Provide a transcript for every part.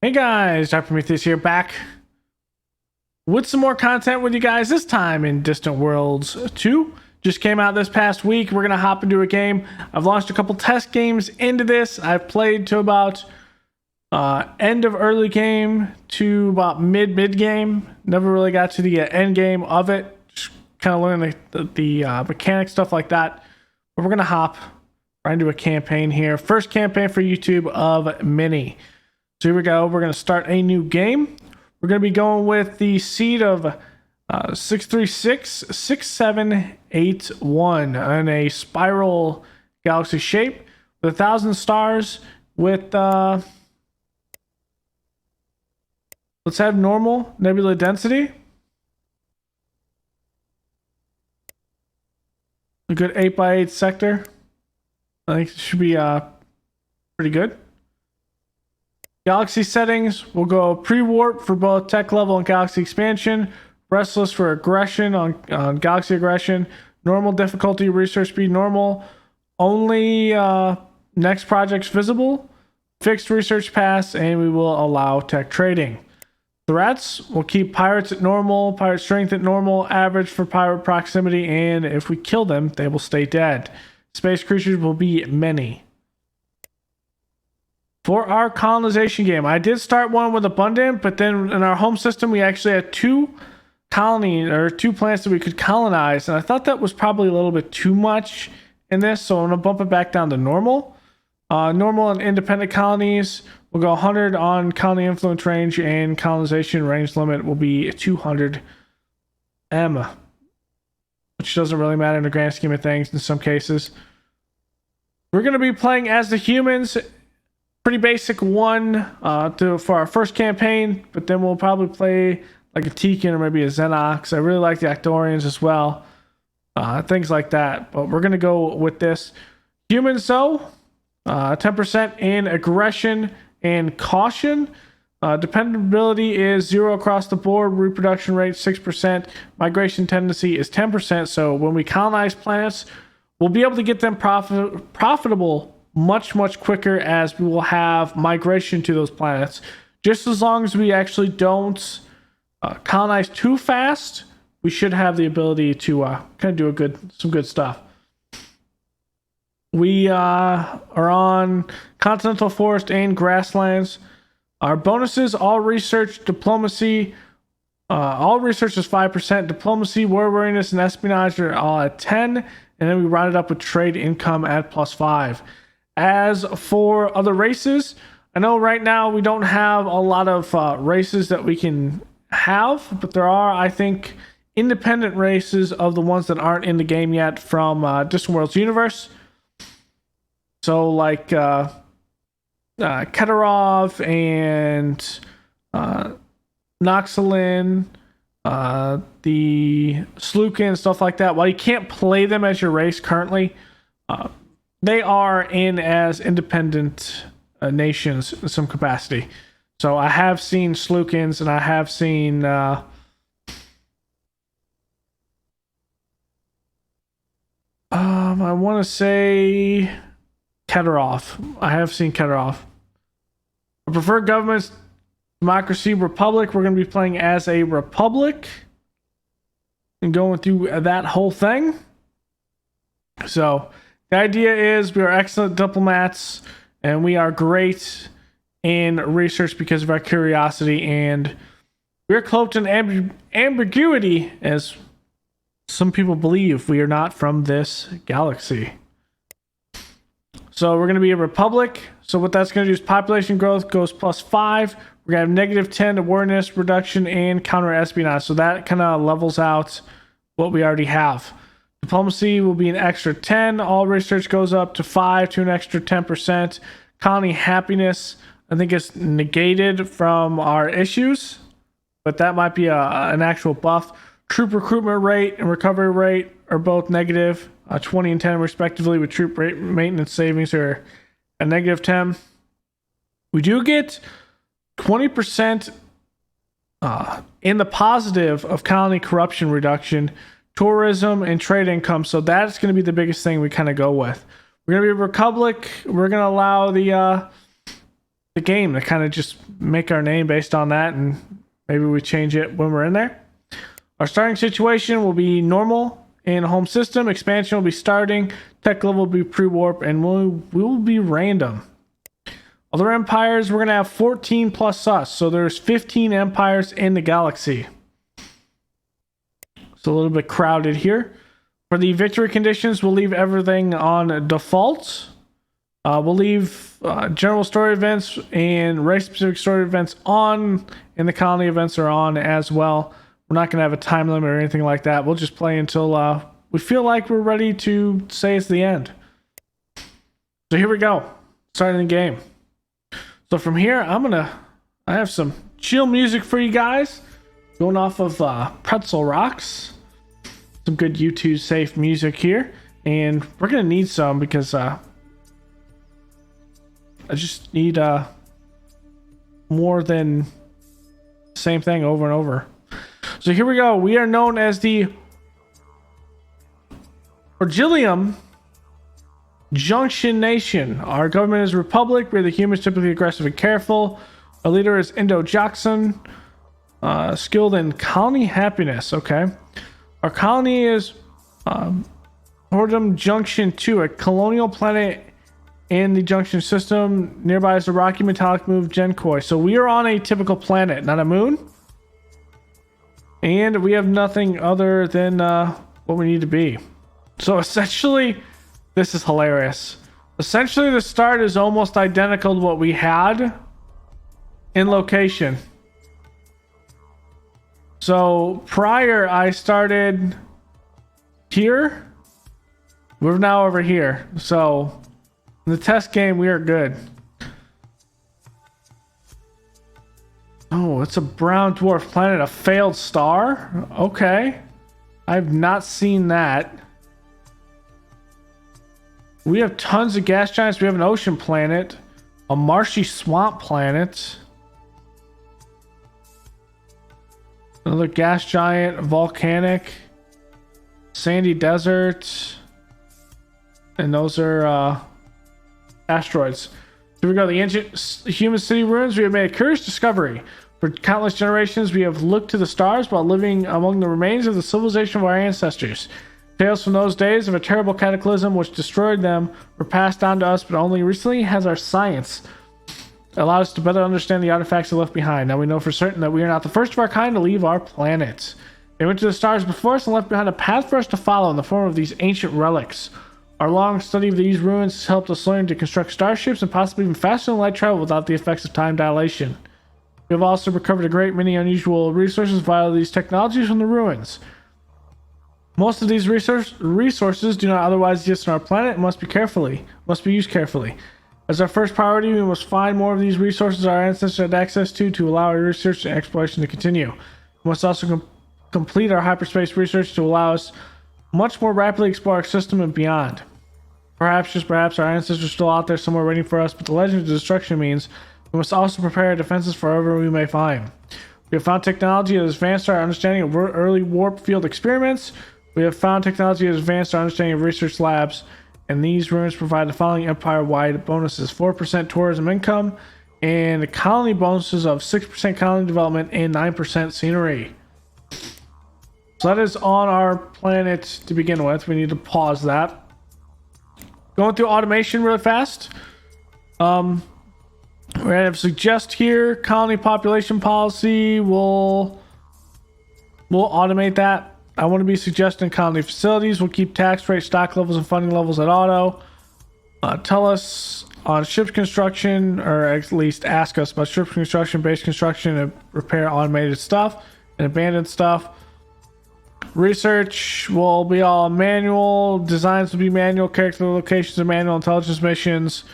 Hey guys, Dr. Prometheus here, back with some more content with you guys, this time in Distant Worlds 2. Just came out this past week. We're going to hop into a game. I've launched a couple test games into this. I've played to about end of early game to about mid game. Never really got to the end game of it. Just kind of learning the mechanic stuff like that. But we're going to hop right into a campaign here. First campaign for YouTube of many. So here we go. We're going to start a new game. We're going to be going with the seed of 6366781 in a spiral galaxy shape with 1,000 stars with let's have normal nebula density. A good 8x8 sector. I think it should be pretty good. Galaxy settings, we'll go pre-warp for both tech level and galaxy expansion, restless for aggression on galaxy aggression, normal difficulty, research speed normal, only next projects visible, fixed research pass, and we will allow tech trading. Threats, we'll keep pirates at normal, pirate strength at normal, average for pirate proximity, and if we kill them, they will stay dead. Space creatures will be many. For our colonization game, I did start one with abundant, but then in our home system, we actually had two planets that we could colonize, and I thought that was probably a little bit too much in this, so I'm going to bump it back down to normal. Normal and independent colonies, we'll go 100 on colony influence range, and colonization range limit will be 200 M, which doesn't really matter in the grand scheme of things in some cases. We're going to be playing as the humans. Pretty basic one for our first campaign, but then we'll probably play like a Tekin or maybe a Xenox. I really like the Actorians as well, things like that. But we're gonna go with this humans though. 10% in aggression and caution. Dependability is 0 across the board. Reproduction rate 6%. Migration tendency is 10%. So when we colonize planets, we'll be able to get them profitable much quicker, as we will have migration to those planets. Just as long as we actually don't colonize too fast, we should have the ability to kind of do some good stuff. We are on continental forest and grasslands. Our bonuses: all research, diplomacy. All research is 5%. Diplomacy, war weariness, and espionage are all at 10, and then we round it up with trade income at +5. As for other races, I know right now we don't have a lot of races that we can have, but there are, I think, independent races of the ones that aren't in the game yet from Distant Worlds universe. So like Keterov and Noxalin, the Slukin, stuff like that. While you can't play them as your race currently, they are in as independent nations in some capacity. So I have seen Slukins, and I have seen I want to say Keterov. I have seen Keterov. I prefer governments, democracy, republic. We're going to be playing as a republic and going through that whole thing. So the idea is we are excellent diplomats, and we are great in research because of our curiosity, and we're cloaked in ambiguity, as some people believe we are not from this galaxy. So we're going to be a republic. So what that's going to do is population growth goes +5. We're going to have -10 awareness reduction and counter espionage. So that kind of levels out what we already have. Diplomacy will be an extra 10. All research goes up to 5 to an extra 10%. Colony happiness, I think, is negated from our issues, but that might be an actual buff. Troop recruitment rate and recovery rate are both negative, 20 and 10 respectively, with troop rate maintenance savings are a -10. We do get 20% in the positive of colony corruption reduction, tourism, and trade income. So that's going to be the biggest thing we kind of go with. We're going to be a republic. We're going to allow the the game to kind of just make our name based on that, and maybe we change it when we're in there. Our starting situation will be normal in home system. Expansion will be starting. Tech level will be pre-warp, and we will be random. Other empires, we're going to have 14 plus us. So there's 15 empires in the galaxy. It's a little bit crowded here. For the victory conditions, we'll leave everything on default. We'll leave general story events and race-specific story events on, and the colony events are on as well. We're not going to have a time limit or anything like that. We'll just play until we feel like we're ready to say it's the end. So here we go. Starting the game. So from here, I have some chill music for you guys. Going off of Pretzel Rocks. Some good YouTube safe music here. And we're going to need some because I just need more than the same thing over and over. So here we go. We are known as the Orgilium Junction Nation. Our government is a republic. We're the humans, typically aggressive and careful. Our leader is Indo Jackson, skilled in colony happiness. Okay. Our colony is Hordum Junction 2, a colonial planet in the Junction system. Nearby is the rocky metallic move Genkoi. So we are on a typical planet, not a moon. And we have nothing other than what we need to be. So essentially, this is hilarious. Essentially, the start is almost identical to what we had in location. So prior, I started here. We're now over here. So in the test game, we are good. Oh, it's a brown dwarf planet, a failed star? Okay. I've not seen that. We have tons of gas giants. We have an ocean planet, a marshy swamp planet, another gas giant, volcanic, sandy desert, and those are asteroids. Here we go. The ancient human city ruins. We have made a curious discovery. For countless generations, we have looked to the stars while living among the remains of the civilization of our ancestors. Tales from those days of a terrible cataclysm which destroyed them were passed down to us, but only recently has our science allowed us to better understand the artifacts they left behind. Now we know for certain that we are not the first of our kind to leave our planet. They went to the stars before us and left behind a path for us to follow in the form of these ancient relics. Our long study of these ruins has helped us learn to construct starships and possibly even faster than light travel without the effects of time dilation. We have also recovered a great many unusual resources via these technologies from the ruins. Most of these resources do not otherwise exist on our planet and must be used carefully. As our first priority, we must find more of these resources our ancestors had access to allow our research and exploration to continue. We must also complete our hyperspace research to allow us much more rapidly explore our system and beyond. Perhaps, just perhaps, our ancestors are still out there somewhere waiting for us, but the legend of destruction means we must also prepare our defenses for whatever we may find. We have found technology that has advanced our understanding of early warp field experiments. We have found technology that has advanced our understanding of research labs, and these ruins provide the following empire-wide bonuses: 4% tourism income, and colony bonuses of 6% colony development and 9% scenery. So that is on our planet to begin with. We need to pause that. Going through automation really fast. We're going to suggest here colony population policy. We'll automate that. I want to be suggesting colony facilities. We'll keep tax rates, stock levels, and funding levels at auto. Tell us on ship construction, or at least ask us about ship construction, base construction, and repair automated stuff and abandoned stuff. Research will be all manual. Designs will be manual. Character locations are manual. Intelligence missions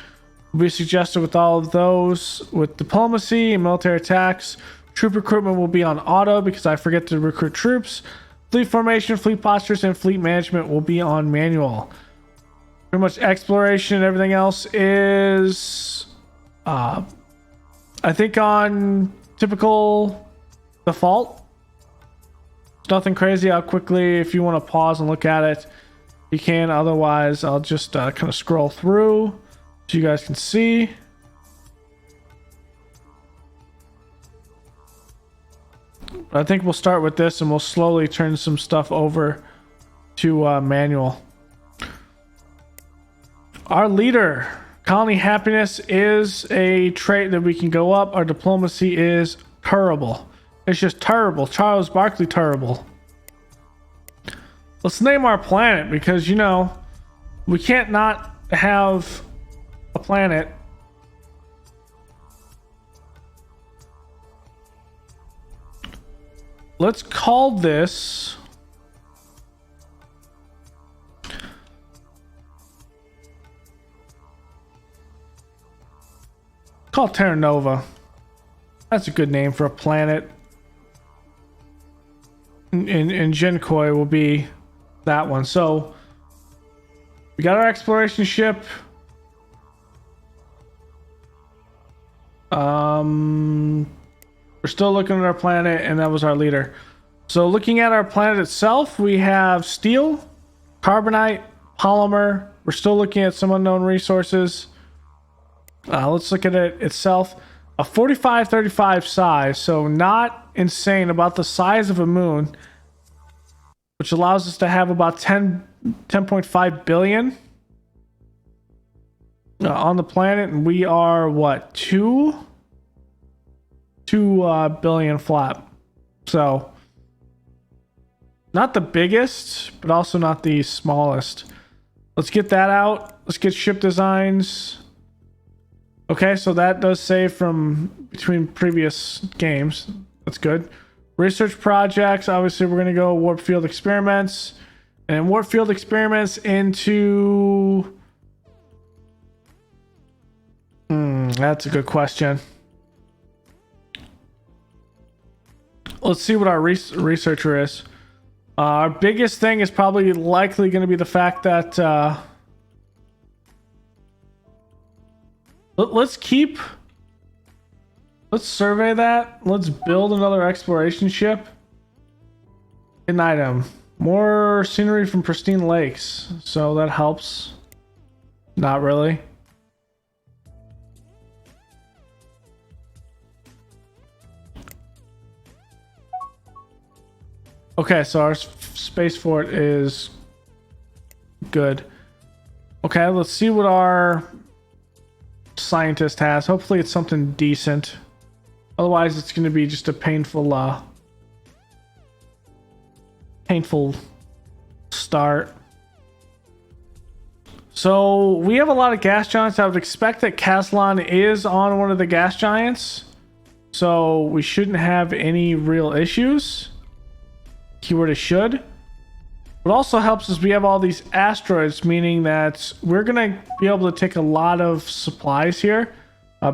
will be suggested with all of those. With diplomacy and military attacks, troop recruitment will be on auto because I forget to recruit troops. Fleet formation, fleet postures, and fleet management will be on manual. Pretty much exploration and everything else is, I think, on typical default. It's nothing crazy. I'll quickly, if you want to pause and look at it, you can. Otherwise, I'll just kind of scroll through so you guys can see. I think we'll start with this and we'll slowly turn some stuff over to manual. Our leader, colony happiness, is a trait that we can go up. Our diplomacy is terrible. It's just terrible. Charles Barkley terrible. Let's name our planet because, you know, we can't not have a planet. Let's call this Terra Nova. That's a good name for a planet. And Genkoi will be that one. So we got our exploration ship. We're still looking at our planet, and that was our leader. So looking at our planet itself, we have steel, carbonite, polymer. We're still looking at some unknown resources. Let's look at it itself. A 4535 size, so not insane, about the size of a moon, which allows us to have about 10.5 billion on the planet, and we are what, 2 billion flat. So not the biggest, but also not the smallest. Let's get that out. Let's get ship designs. Okay, so that does save from between previous games. That's good. Research projects. Obviously, we're going to go warp field experiments. And warp field experiments into... that's a good question. Let's see what our researcher is. Our biggest thing is probably likely going to be the fact that... let's survey that. Let's build another exploration ship. An item. More scenery from pristine lakes. So that helps. Not really. Okay, so our space fort is good. Okay, let's see what our scientist has. Hopefully it's something decent. Otherwise it's going to be just a painful start. So we have a lot of gas giants. I would expect that Caslon is on one of the gas giants, so we shouldn't have any real issues. Keyword is should. What also helps is we have all these asteroids, meaning that we're gonna be able to take a lot of supplies here,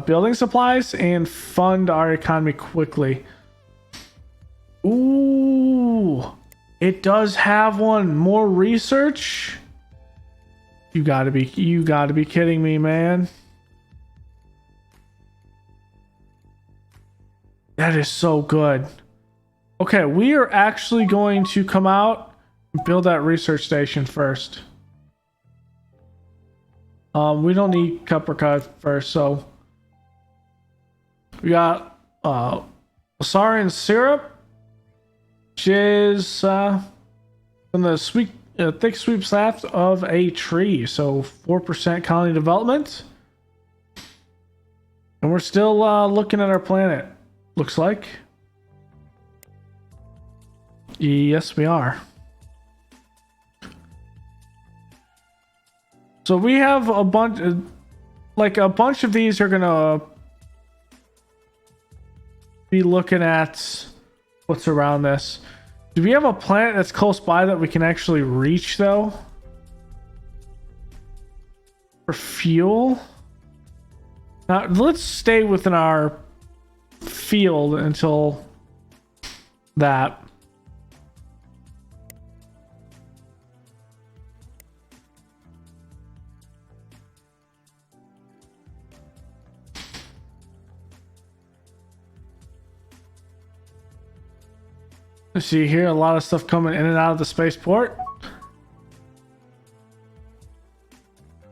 building supplies, and fund our economy quickly. Ooh, it does have one more research. You gotta be kidding me, man. That is so good. Okay, we are actually going to come out and build that research station first. We don't need Cuprica first, so we got Asarian syrup, which is from the thick sweet sap of a tree, so 4% colony development. And we're still looking at our planet, looks like. Yes, we are. So we have a bunch of these are gonna be looking at what's around this. Do we have a planet that's close by that we can actually reach though? For fuel? Now let's stay within our field until that. See here, a lot of stuff coming in and out of the spaceport.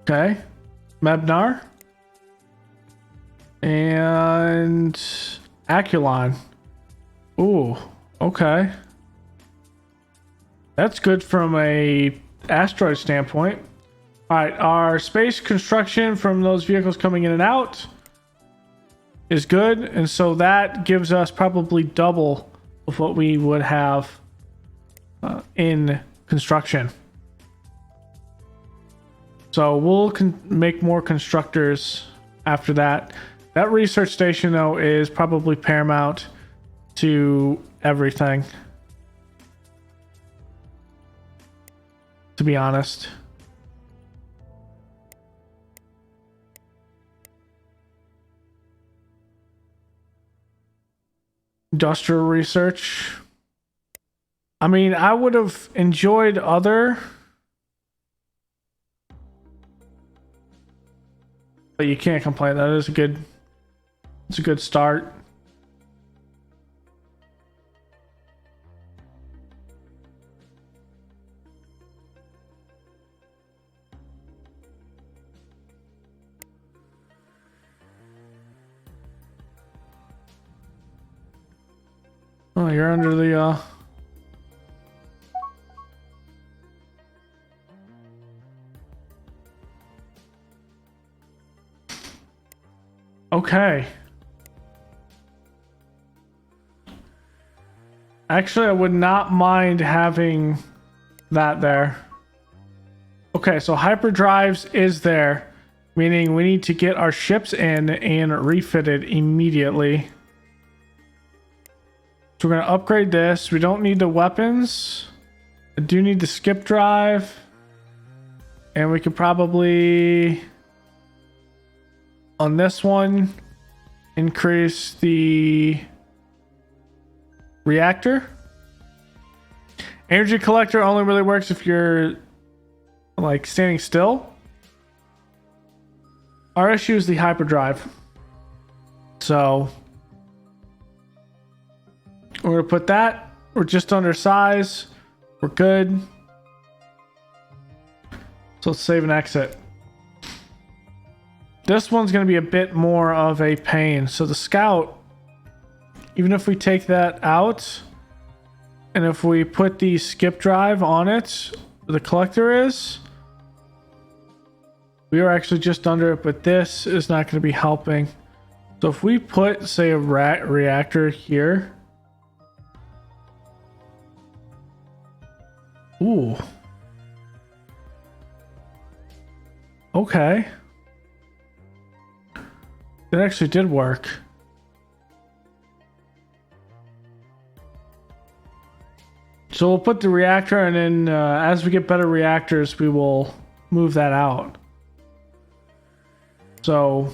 Okay. Mebnar. And Aculon. Ooh, Okay. That's good from a asteroid standpoint. All right, our space construction from those vehicles coming in and out is good, and so that gives us probably double of what we would have in construction. So we'll make more constructors after that. That research station, though, is probably paramount to everything, to be honest. Industrial research. I mean, I would have enjoyed other, but you can't complain. That is a good, it's a good start. Oh, you're under the okay. Actually, I would not mind having that there. Okay, so hyperdrives is there, meaning we need to get our ships in and refitted immediately. So we're going to upgrade this. We don't need the weapons. I do need the skip drive. And we could probably, on this one, increase the reactor. Energy collector only really works if you're like standing still. Our issue is the hyperdrive. So we're going to put that. We're just under size. We're good. So let's save and exit. This one's going to be a bit more of a pain. So the scout, even if we take that out, and if we put the skip drive on it, the collector is, we are actually just under it, but this is not going to be helping. So if we put, say, a reactor here. Ooh. Okay. It actually did work. So we'll put the reactor, and then as we get better reactors, we will move that out. So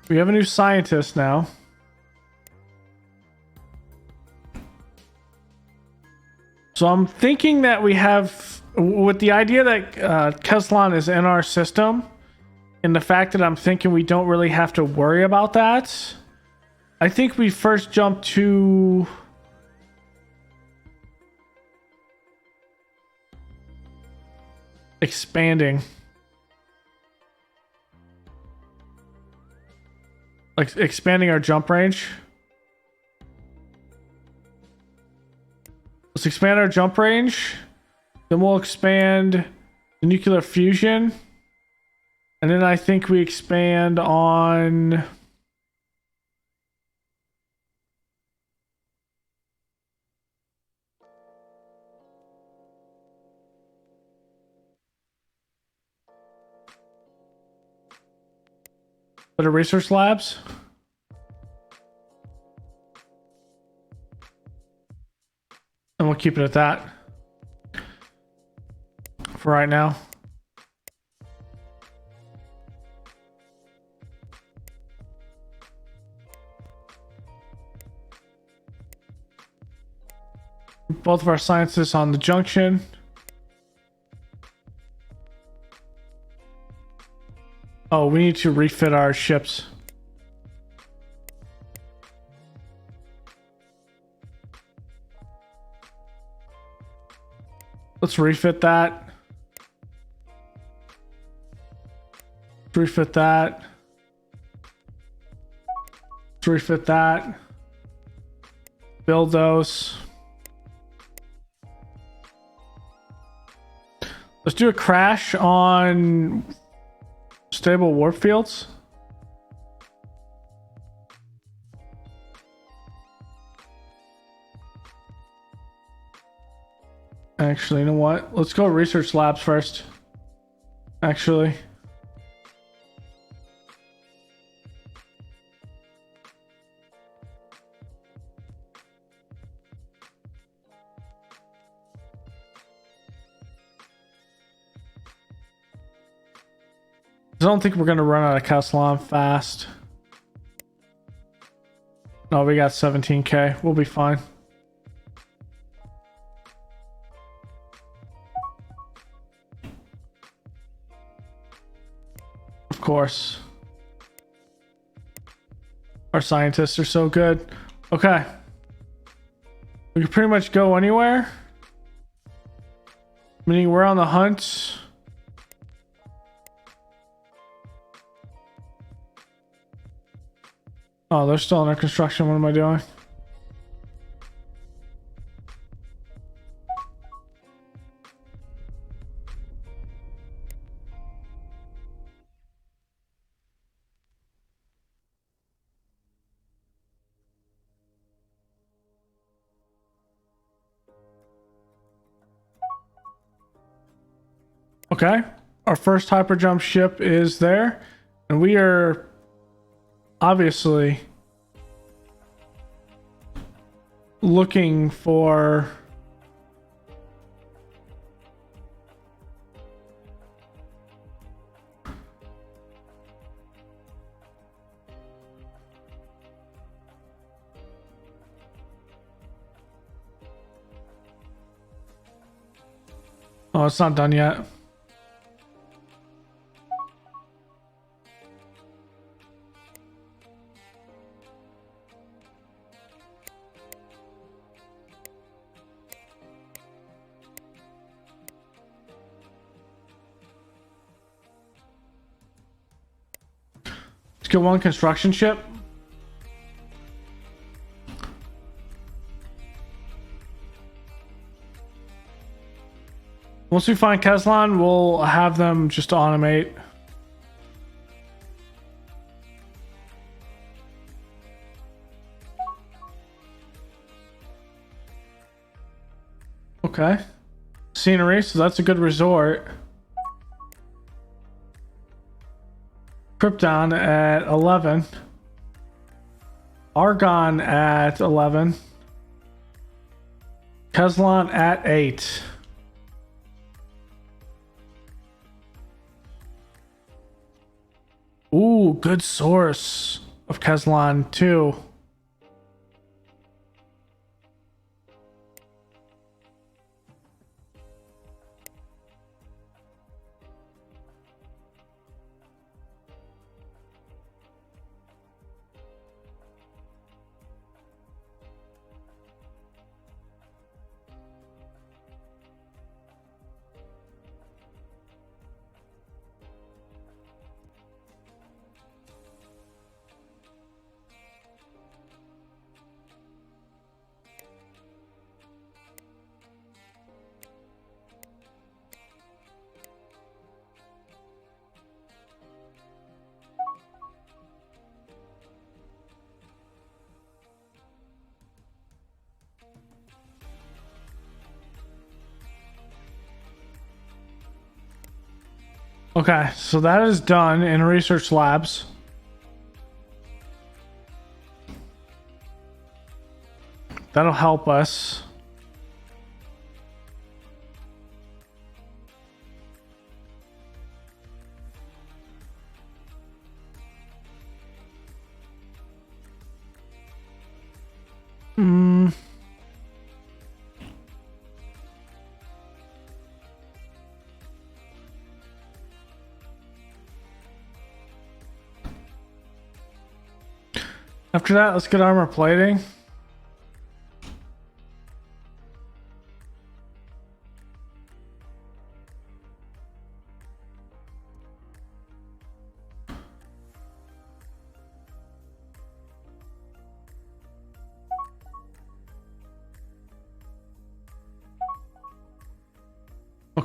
we have a new scientist now. So I'm thinking that we have, with the idea that Keslan is in our system, and the fact that I'm thinking we don't really have to worry about that, I think we first jump to expanding. Like expanding our jump range. Let's expand our jump range. Then we'll expand the nuclear fusion. And then I think we expand on better research labs. And we'll keep it at that for right now. Both of our scientists on the junction. Oh, we need to refit our ships. Let's refit that. Refit that. Let's refit that. build those. Let's do a crash on stable warp fields. Actually, you know what? Let's go research labs first. Actually. I don't think we're going to run out of Castellan fast. No, we got 17k. We'll be fine. Of course. Our scientists are so good. Okay. We can pretty much go anywhere. Meaning we're on the hunt. Oh, they're still under construction. What am I doing? Okay. Our first hyperjump ship is there. And we are obviously looking for oh, it's not done yet. Let's get one construction ship. Once we find Keslan, we'll have them just automate. Okay. Scenery, so that's a good resort. Krypton at 11. Argon at 11. Keslan at 8. Ooh, good source of Keslan too. Okay, so that is done in research labs. That'll help us. After that, let's get armor plating.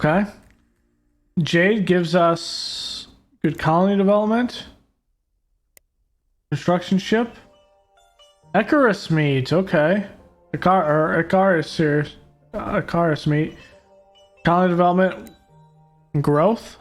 Okay. Jade gives us good colony development. Construction ship. Icarus meat. Okay. Icarus here. Icarus meat. Colony development. Growth.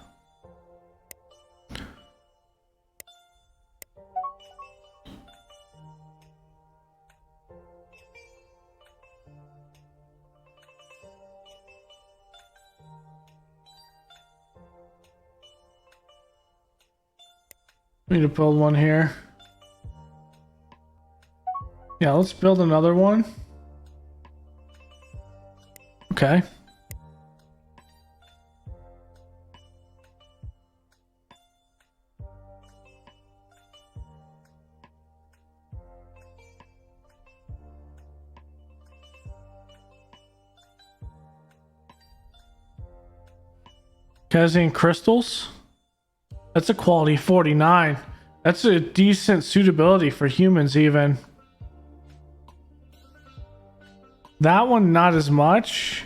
We need to build one here. Yeah, let's build another one. Okay. Kazine crystals. That's a quality 49. That's a decent suitability for humans even. That one, not as much.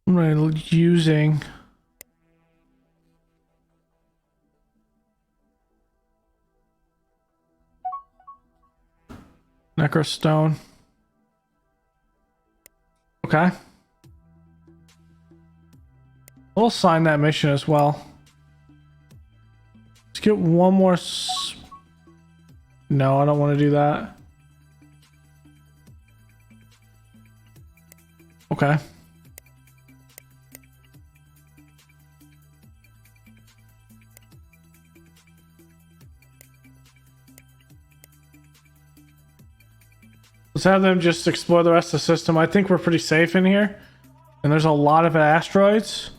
I'm using Necrostone. Okay. We'll sign that mission as well. Let's get one more. No, I don't want to do that. Okay. Let's have them just explore the rest of the system. I think we're pretty safe in here. And there's a lot of asteroids.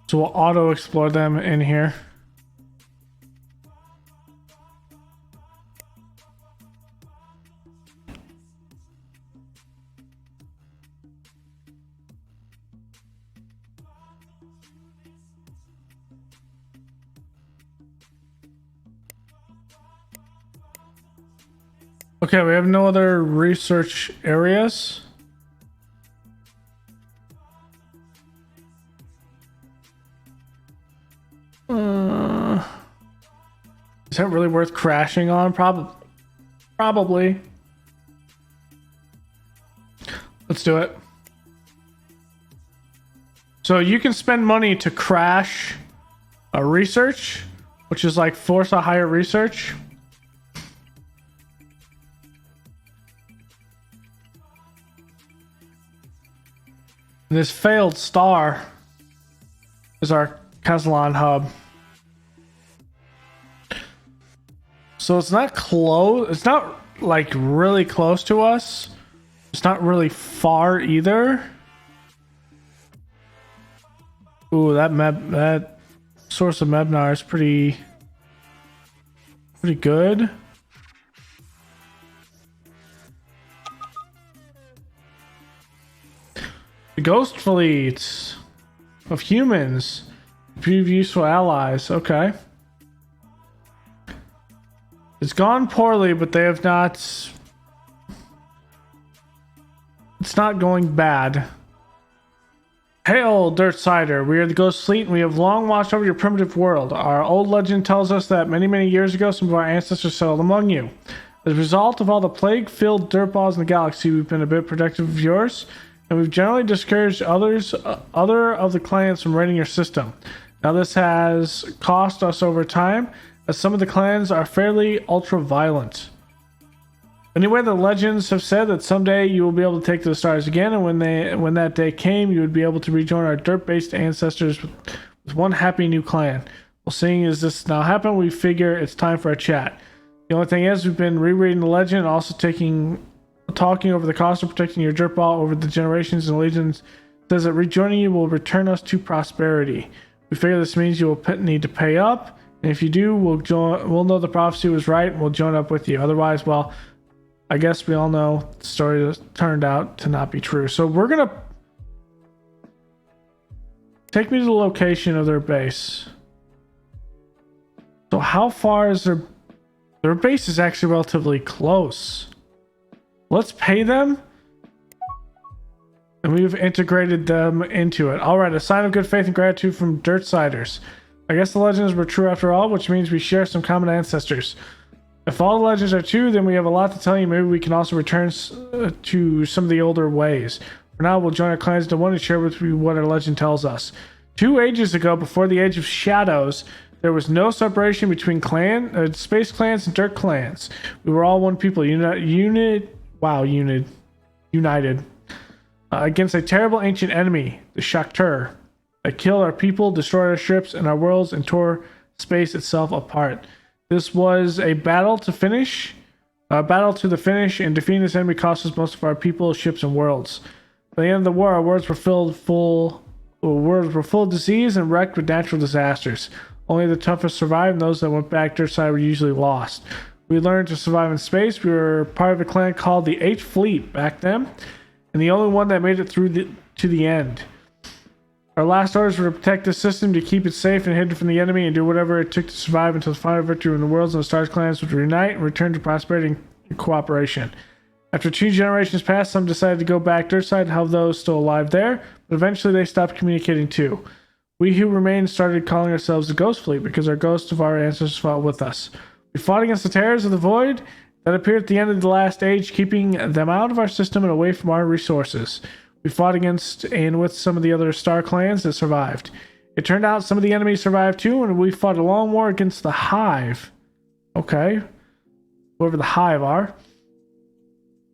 So we'll auto-explore them in here. Okay, we have no other research areas. Is that really worth crashing on? Probably. Let's do it. So you can spend money to crash a research, which is like force a higher research. This failed star is our Castellan hub. So it's not close. It's not like really close to us. It's not really far either. Ooh, that source of Mebnar is pretty good. The ghost fleets of humans prove useful allies. Okay. It's gone poorly, but they have not. It's not going bad. Hail, Dirt Cider. We are the Ghost Fleet, and we have long watched over your primitive world. Our old legend tells us that many years ago, some of our ancestors settled among you. As a result of all the plague-filled dirtballs in the galaxy, we've been a bit protective of yours, and we've generally discouraged other of the clans from raiding your system. Now, this has cost us over time, as some of the clans are fairly ultra-violent. Anyway, the legends have said that someday you will be able to take to the stars again, and when that day came, you would be able to rejoin our dirt-based ancestors with one happy new clan. Well, seeing as this now happened, we figure it's time for a chat. The only thing is, we've been rereading the legend and also talking over the cost of protecting your dirt ball over the generations, and the legend says that rejoining you will return us to prosperity. We figure this means you will need to pay up, and if you do, we'll know the prophecy was right, and we'll join up with you. Otherwise, well, I guess we all know the story turned out to not be true. So we're gonna take me to the location of their base. So how far is their base is actually relatively close. Let's pay them. And we've integrated them into it. Alright, a sign of good faith and gratitude from Dirtsiders. I guess the legends were true after all, which means we share some common ancestors. If all the legends are true, then we have a lot to tell you. Maybe we can also return to some of the older ways. For now, we'll join our clans into one and share with you what our legend tells us. 2 ages ago, before the Age of Shadows, there was no separation between space clans and dirt clans. We were all one people, united against a terrible ancient enemy, the Shaktur, that killed our people, destroyed our ships and our worlds, and tore space itself apart. This was a battle to the finish, and defeating this enemy cost us most of our people, ships, and worlds. By the end of the war, our worlds were full of disease and wrecked with natural disasters. Only the toughest survived, and those that went back to our side were usually lost. We learned to survive in space. We were part of a clan called the 8th Fleet back then, and the only one that made it through to the end. Our last orders were to protect the system, to keep it safe and hidden from the enemy, and do whatever it took to survive until the final victory when the worlds and the stars clans would reunite and return to prosperity and cooperation. After 2 generations passed, some decided to go back to their side and have those still alive there, but eventually they stopped communicating too. We who remained started calling ourselves the Ghost Fleet because our ghosts of our ancestors fought with us. We fought against the terrors of the void that appeared at the end of the last age, keeping them out of our system and away from our resources. We fought against and with some of the other star clans that survived. It turned out some of the enemies survived too, and we fought a long war against the Hive. Okay. Whoever the Hive are.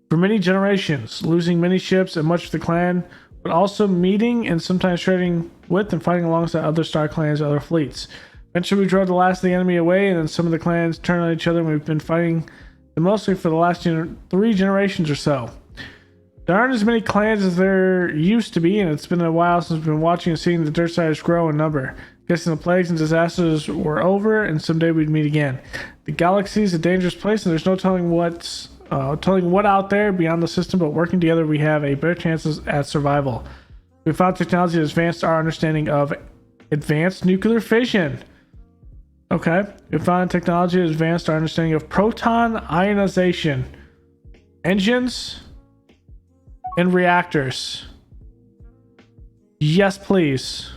For many generations, losing many ships and much of the clan, but also meeting and sometimes trading with and fighting alongside other star clans and other fleets. Eventually we drove the last of the enemy away, and then some of the clans turned on each other, and we've been fighting them mostly for the last 3 generations or so. There aren't as many clans as there used to be, and it's been a while since we've been watching and seeing the Dirtsiders grow in number. Guessing the plagues and disasters were over, and someday we'd meet again. The galaxy is a dangerous place, and there's no telling what out there beyond the system, but working together we have a better chance at survival. We found technology that advanced our understanding of advanced nuclear fission. Okay. We found technology that advanced our understanding of proton ionization, engines, and reactors. Yes, please.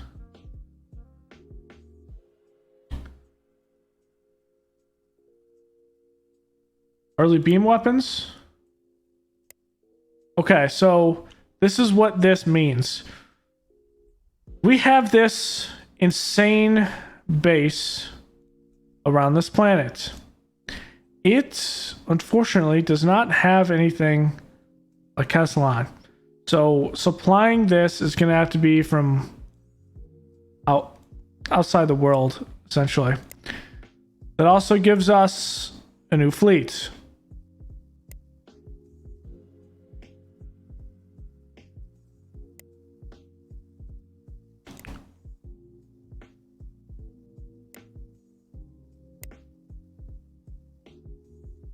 Early beam weapons. Okay, so this is what this means. We have this insane base around this planet. It, unfortunately, does not have anything like Kesselon. So supplying this is going to have to be from outside the world, essentially. That also gives us a new fleet.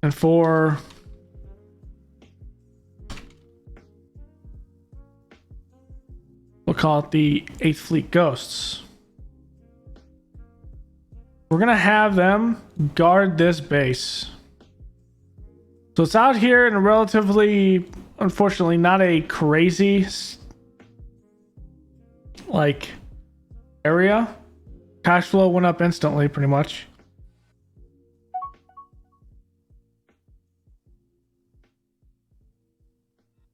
And for we'll call it the 8th Fleet Ghosts. We're going to have them guard this base. So it's out here in a relatively, unfortunately, not a crazy area. Cash flow went up instantly, pretty much.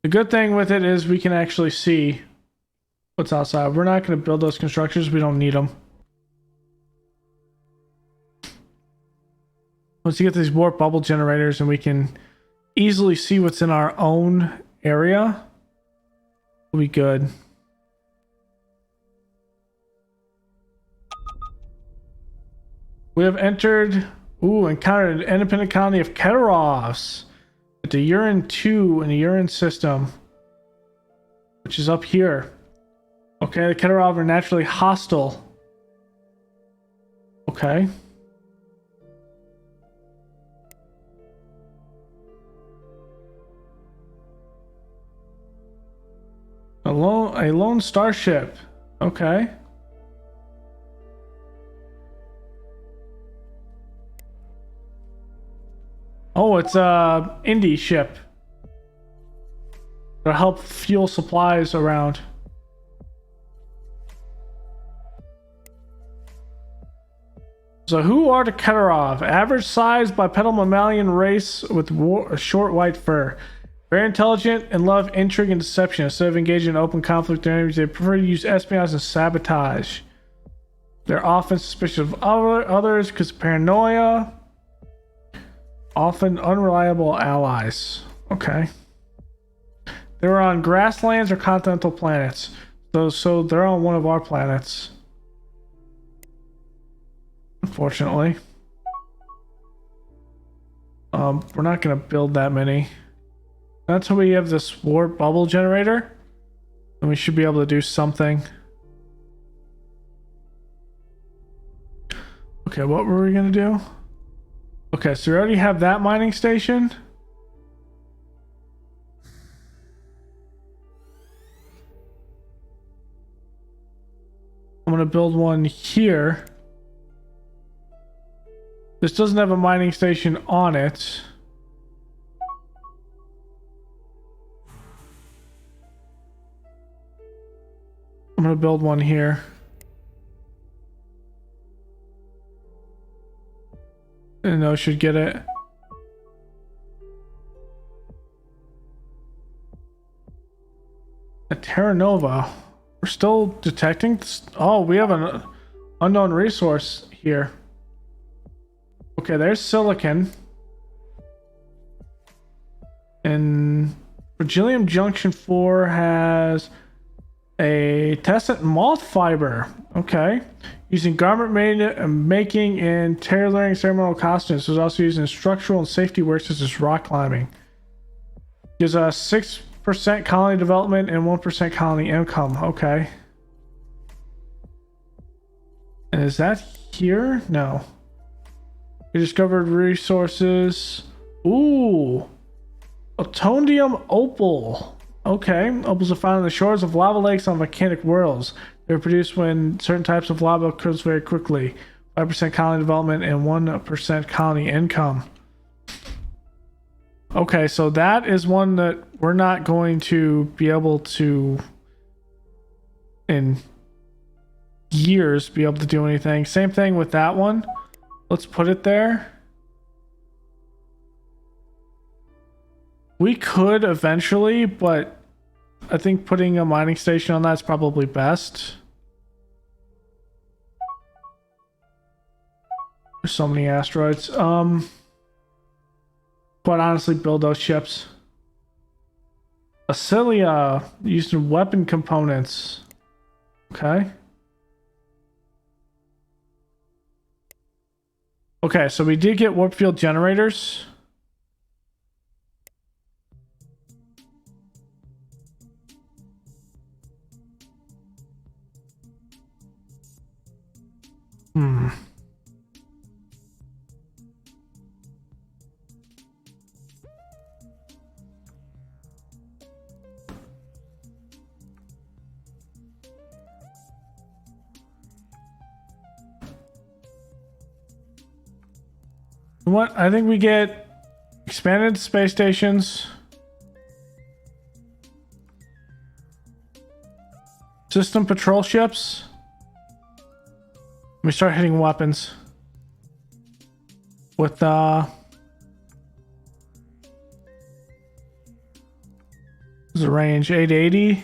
The good thing with it is we can actually see what's outside. We're not going to build those constructions. We don't need them. Once you get these warp bubble generators and we can easily see what's in our own area, we'll be good. We have entered, encountered an independent colony of Keterovs at the Uran 2 in the Uran system, which is up here. Okay, the Keterov are naturally hostile. Okay. A lone starship. Okay. Oh, it's a indie ship. It'll help fuel supplies around. So who are the Keterov? Average size bipedal mammalian race with short white fur. Very intelligent and love intrigue and deception. Instead of engaging in open conflict with their enemies, they prefer to use espionage and sabotage. They're often suspicious of others because of paranoia. Often unreliable allies. Okay. They're on grasslands or continental planets. So they're on one of our planets. Unfortunately. We're not going to build that many. That's how we have this warp bubble generator. And we should be able to do something. Okay, what were we going to do? Okay, so we already have that mining station. I'm going to build one here. This doesn't have a mining station on it. I'm going to build one here. And I should get it. A Terra Nova. We're still detecting. Oh, we have an unknown resource here. Okay, there's silicon. And Bergelium Junction 4 has a Tessent moth fiber. Okay. Using garment making and tailoring ceremonial costumes. It was also used in structural and safety work such as rock climbing. Gives us 6% colony development and 1% colony income. Okay. And is that here? No. We discovered resources. Ooh. Atondium opal. Okay. Opals are found on the shores of lava lakes on volcanic worlds. They're produced when certain types of lava occurs very quickly. 5% colony development and 1% colony income. Okay, so that is one that we're not going to be able to, in years, be able to do anything. Same thing with that one. Let's put it there. We could eventually, but I think putting a mining station on that's probably best. There's so many asteroids. Quite honestly, build those ships. Basilia, used in weapon components. Okay. Okay, so we did get warp field generators. What? I think we get expanded space stations. System patrol ships. We start hitting weapons. With there's a range 880.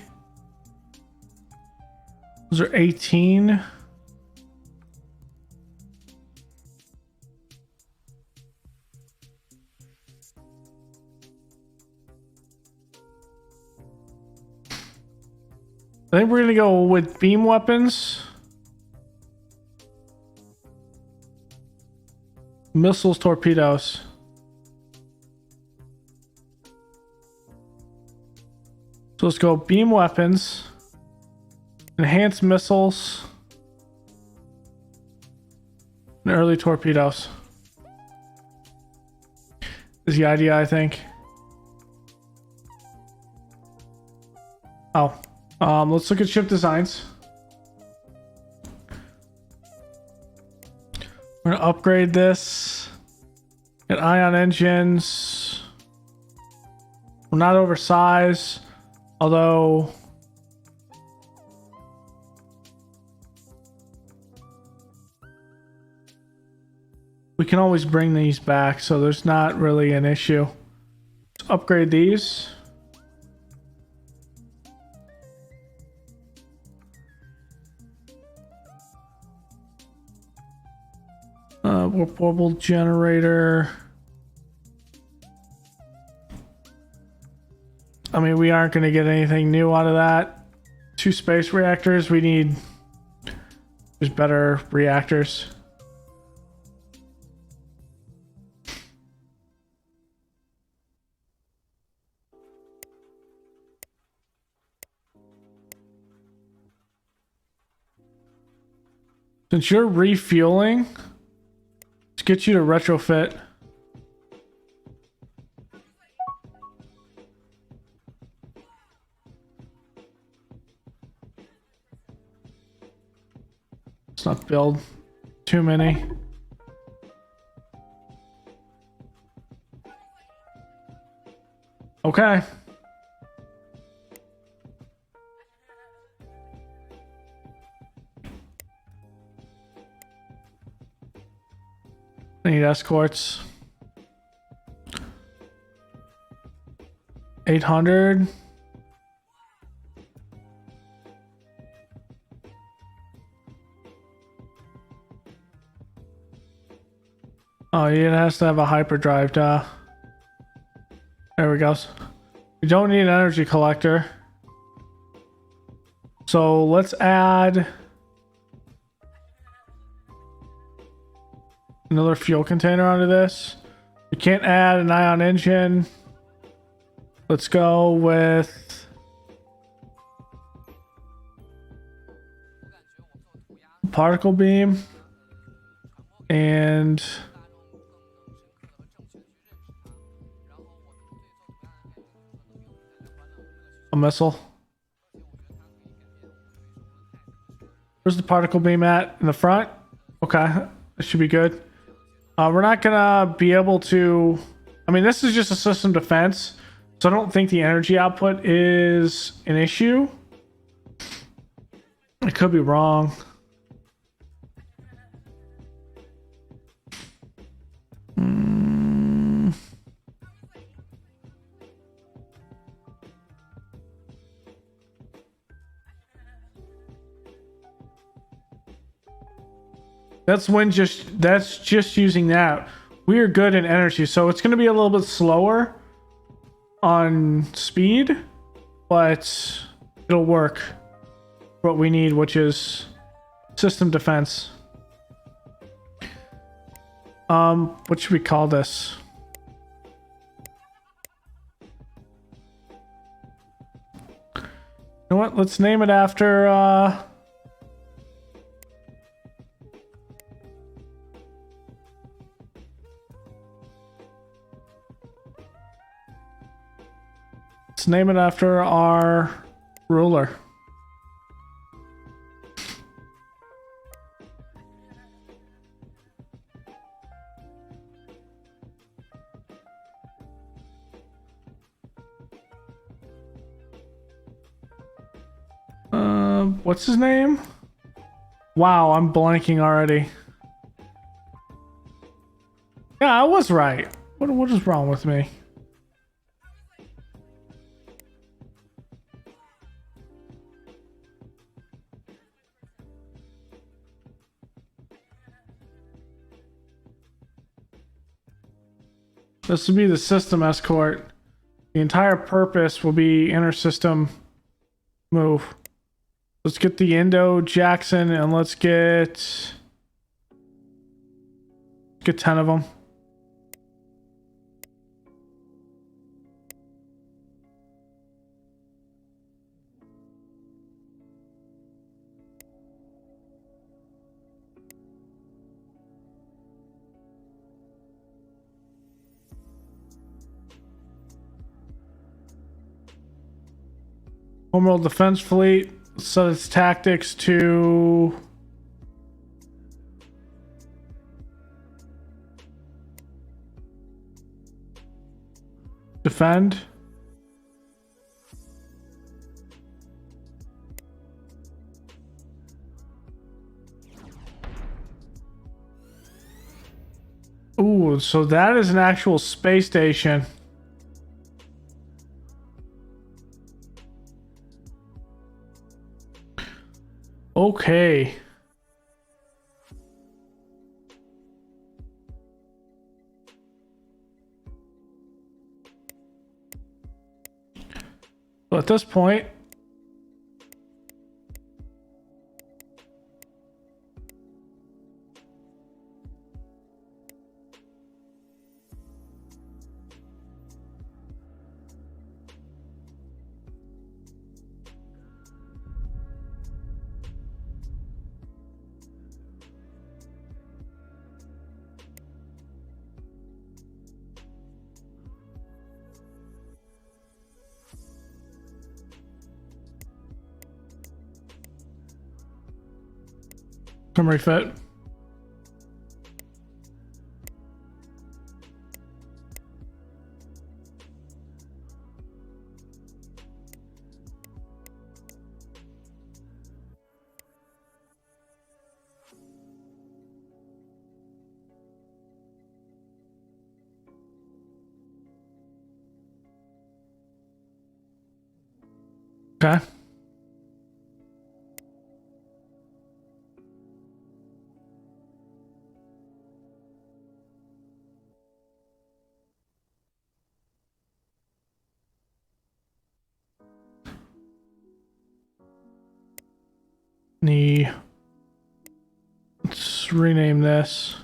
Those are 18. I think we're gonna go with beam weapons. Missiles, torpedoes. So let's go beam weapons, enhanced missiles, and early torpedoes. Is the idea, I think. Oh, let's look at ship designs. We're gonna upgrade this. Get ion engines. We're not oversized, although we can always bring these back, so there's not really an issue. Let's upgrade these. Portable generator. I mean, we aren't going to get anything new out of that. 2 space reactors. We need just better reactors. Since you're refueling, let's get you to retrofit. Let's not build too many. Okay. I need escorts. 800. Oh, it has to have a hyperdrive, duh. There we go. We don't need an energy collector. So let's add another fuel container onto this. We can't add an ion engine. Let's go with particle beam and a missile. Where's the particle beam at? In the front? Okay, that should be good. We're not gonna be able to... I mean, this is just a system defense, so I don't think the energy output is an issue. I could be wrong. That's just using that. We are good in energy, so it's going to be a little bit slower on speed, but it'll work for what we need, which is system defense. What should we call this? You know what? Let's name it after let's name it after our ruler. What's his name? Wow, I'm blanking already. Yeah, I was right. What is wrong with me? This will be the system escort. The entire purpose will be inter-system move. Let's get the Indo-Jackson and let's get 10 of them. Home World Defense Fleet, set its tactics to defend. Ooh, so that is an actual space station. Okay. So at this point, come refit. Okay. Let's rename this.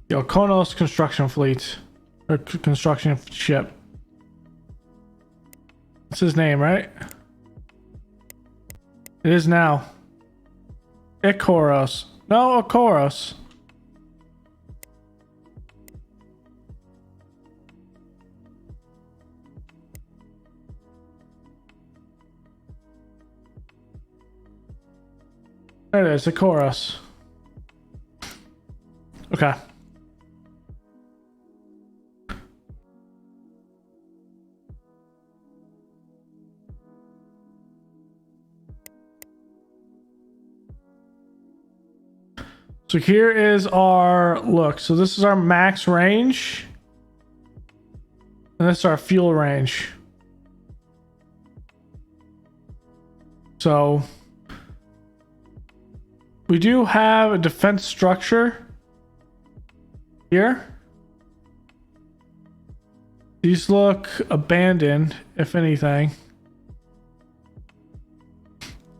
Yo, Konos construction fleet. Or construction ship. That's his name, right? It is now. Ikoros. No, Ikoros. There it is, Ikoros. Okay. So here is our look. So this is our max range. And this is our fuel range. So we do have a defense structure here. These look abandoned, if anything.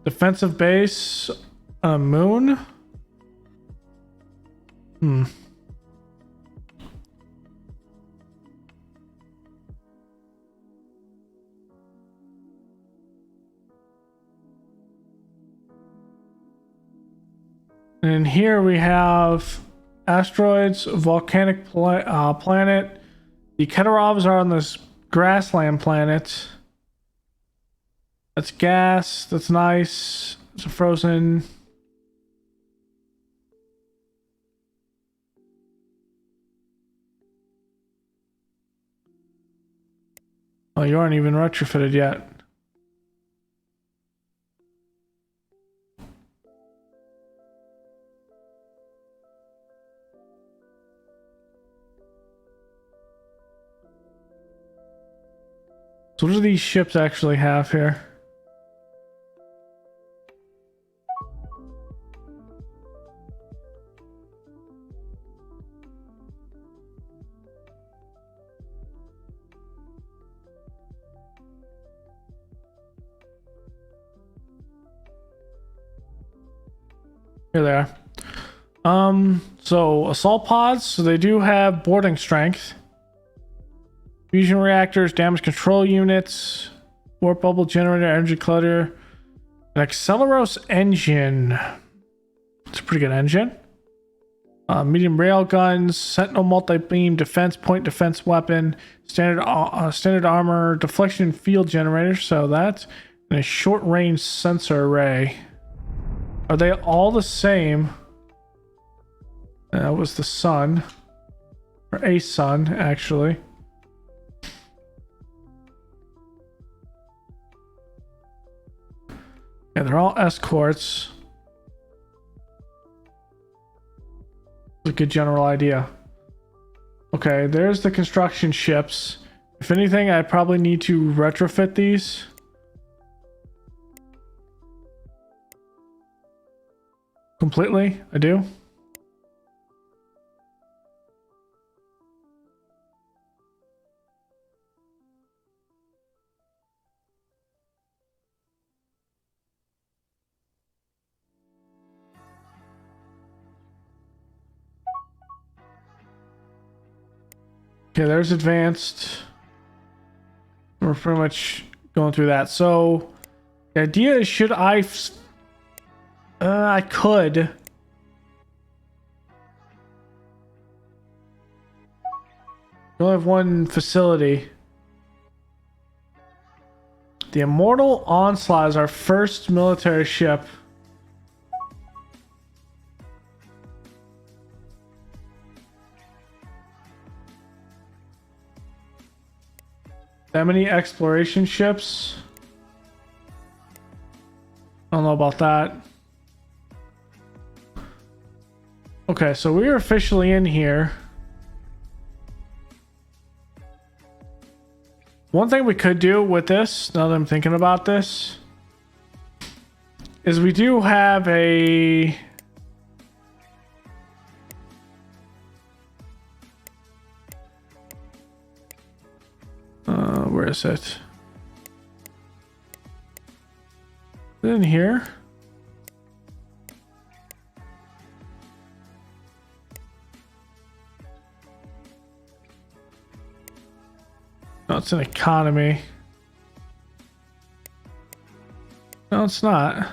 Defensive base on a moon. And here we have asteroids, volcanic planet. The Keterovs are on this grassland planet. That's gas. That's nice. It's a frozen. Oh, you aren't even retrofitted yet. So what do these ships actually have here? Here they are. So assault pods, so they do have boarding strength. Fusion reactors, damage control units, warp bubble generator, energy clutter, an Acceleros engine. It's a pretty good engine. Medium rail guns, sentinel multi-beam defense, point defense weapon, standard armor, deflection field generator, so that, and a short range sensor array. Are they all the same? That was the sun, or a sun, actually. Yeah, they're all escorts. A good general idea. Okay, there's the construction ships. If anything, I probably need to retrofit these. Completely, I do. Okay, there's advanced. We're pretty much going through that. So the idea is, should I could. We only have one facility. The Immortal Onslaught is our first military ship. That many exploration ships? I don't know about that. Okay, so we are officially in here. One thing we could do with this, now that I'm thinking about this, is we do have a... where is it? Is it in here? No, it's an economy. No, it's not.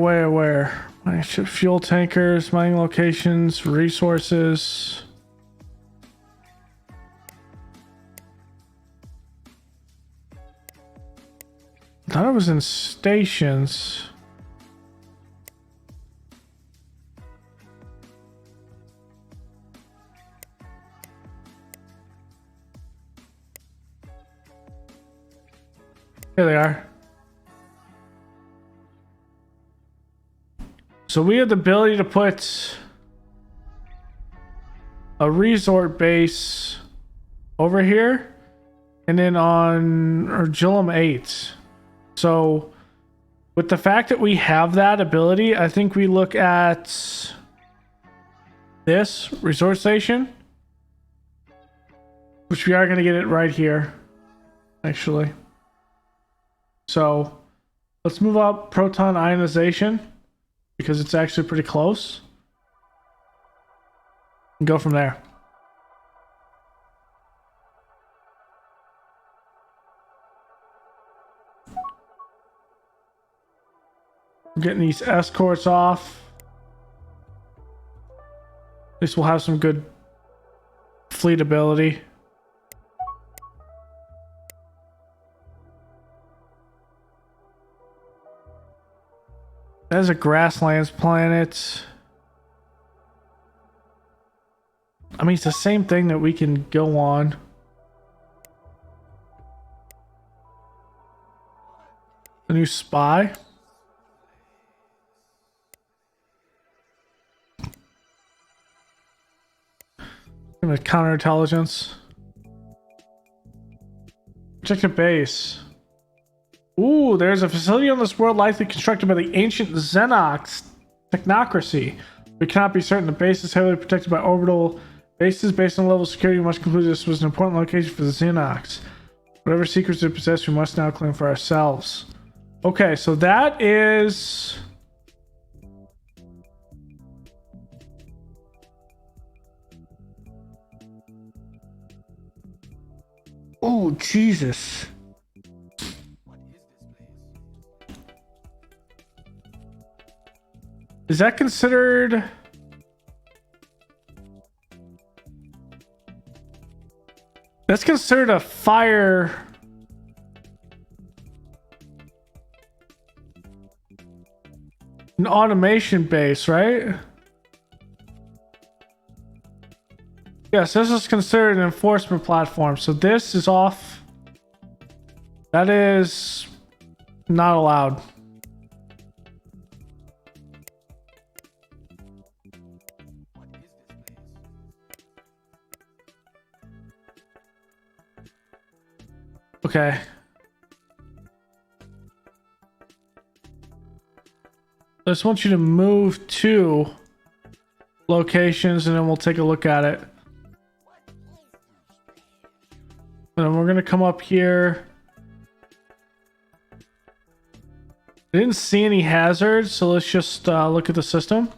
Where? My ship, fuel tankers, mining locations, resources. I thought it was in stations. Here they are. So we have the ability to put a resort base over here and then on Urgillum 8. So with the fact that we have that ability, I think we look at this resort station, which we are going to get it right here, actually. So let's move up proton ionization, because it's actually pretty close, and go from there. We're getting these escorts off. At least we'll have some good fleet ability. That is a grasslands planet. I mean, it's the same thing that we can go on. The new spy. Counterintelligence. Protected base. Ooh, there's a facility on this world likely constructed by the ancient Xenox technocracy. We cannot be certain the base is heavily protected by orbital bases. Based on the level of security, we must conclude this was an important location for the Xenox. Whatever secrets they possess, we must now claim for ourselves. Okay, so that is... Oh, Jesus. Is that considered... That's considered a fire... An automation base, right? Yes, this is considered an enforcement platform. So this is off. That is not allowed. Okay. I just want you to move to locations and then we'll take a look at it. And then we're going to come up here. I didn't see any hazards, so let's just look at the system.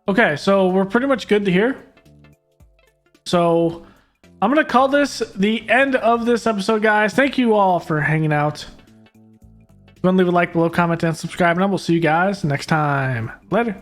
Okay, so we're pretty much good to here. So I'm going to call this the end of this episode, guys. Thank you all for hanging out. Go and leave a like below, comment, and subscribe, and I will see you guys next time. Later.